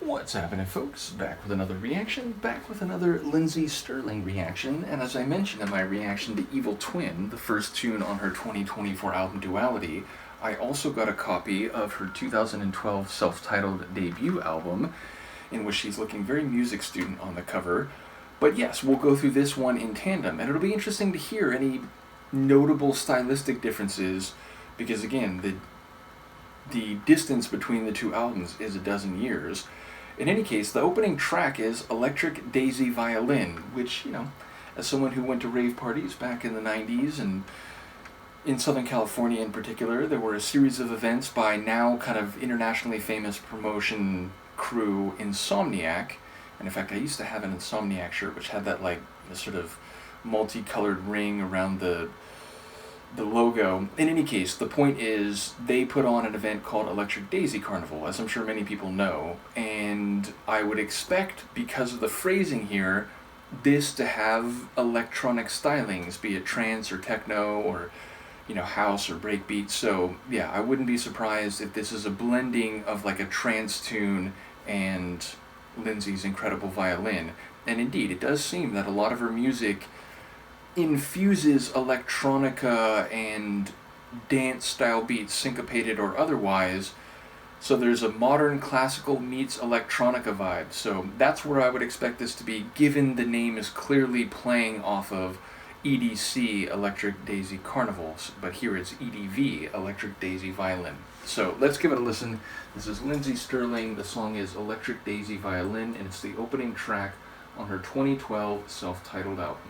What's happening, folks? Back with another reaction, back with another Lindsey Stirling reaction, and as I mentioned in my reaction to Evil Twin, the first tune on her 2024 album Duality, I also got a copy of her 2012 self-titled debut album, in which she's looking very music student on the cover. But yes, we'll go through this one in tandem, and it'll be interesting to hear any notable stylistic differences, because again, the distance between the two albums is a dozen years. In any case, the opening track is Electric Daisy Violin, which, you know, as someone who went to rave parties back in the 90s, and in Southern California in particular, there were a series of events by now kind of internationally famous promotion crew Insomniac. And in fact, I used to have an Insomniac shirt which had that like sort of multicolored ring around the logo. In any case, the point is they put on an event called Electric Daisy Carnival, as I'm sure many people know, and I would expect, because of the phrasing here, this to have electronic stylings, be it trance or techno or, you know, house or breakbeat. So yeah, I wouldn't be surprised if this is a blending of like a trance tune and Lindsey's incredible violin. And indeed, it does seem that a lot of her music infuses electronica and dance style beats, syncopated or otherwise, so there's a modern classical meets electronica vibe. So that's where I would expect this to be, given the name is clearly playing off of EDC, Electric Daisy Carnivals, but here it's EDV, Electric Daisy Violin. So let's give it a listen. This is Lindsey Stirling, the song is Electric Daisy Violin, and it's the opening track on her 2012 self-titled album.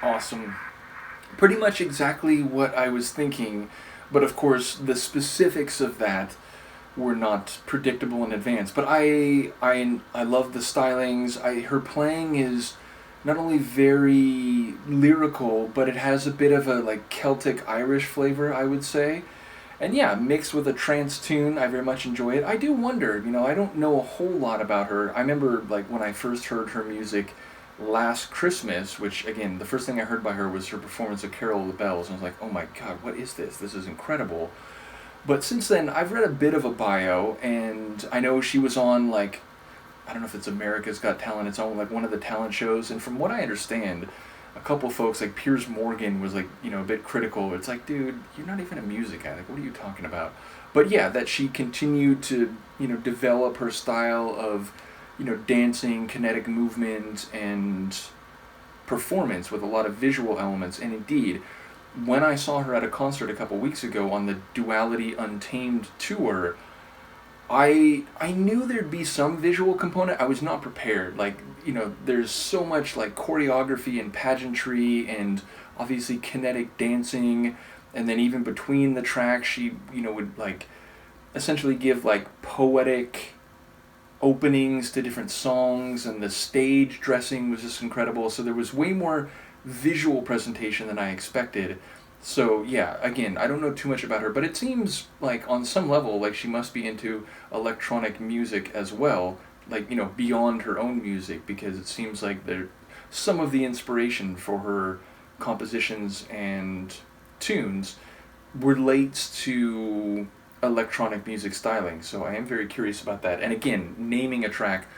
Awesome. Pretty much exactly what I was thinking, but of course the specifics of that were not predictable in advance. But I love the stylings. Her playing is not only very lyrical, but it has a bit of a like Celtic Irish flavor, I would say. And yeah, mixed with a trance tune, I very much enjoy it. I do wonder, I don't know a whole lot about her. I remember like when I first heard her music last Christmas, which again, the first thing I heard by her was her performance of Carol of the Bells, and I was like, oh my god, what is this? This is incredible. But since then, I've read a bit of a bio, and I know she was on like, I don't know if it's America's Got Talent, it's on like one of the talent shows, and from what I understand, a couple folks like Piers Morgan was like, a bit critical. It's like, dude, you're not even a music addict. What are you talking about? But yeah, that she continued to, develop her style of, dancing, kinetic movement, and performance with a lot of visual elements. And indeed, when I saw her at a concert a couple weeks ago on the Duality Untamed tour, I knew there'd be some visual component. I was not prepared. Like, there's so much like choreography and pageantry and obviously kinetic dancing, and then even between the tracks she, would like essentially give like poetic openings to different songs, and the stage dressing was just incredible. So there was way more visual presentation than I expected. So yeah, again, I don't know too much about her, but it seems like on some level like she must be into electronic music as well, like, beyond her own music, because it seems like some of the inspiration for her compositions and tunes relates to electronic music styling. So I am very curious about that. And again, naming a track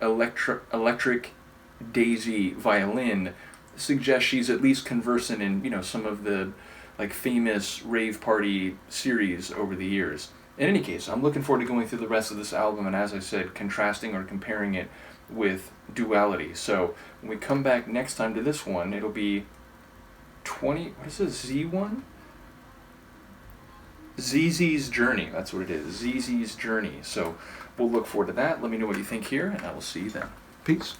Electric Daisy Violin suggests she's at least conversant in, some of the like famous rave party series over the years. In any case, I'm looking forward to going through the rest of this album, and as I said, contrasting or comparing it with Duality. So when we come back next time to this one, it'll be what is this, Z1? ZZ's Journey, that's what it is, ZZ's Journey. So we'll look forward to that. Let me know what you think here, and I will see you then. Peace.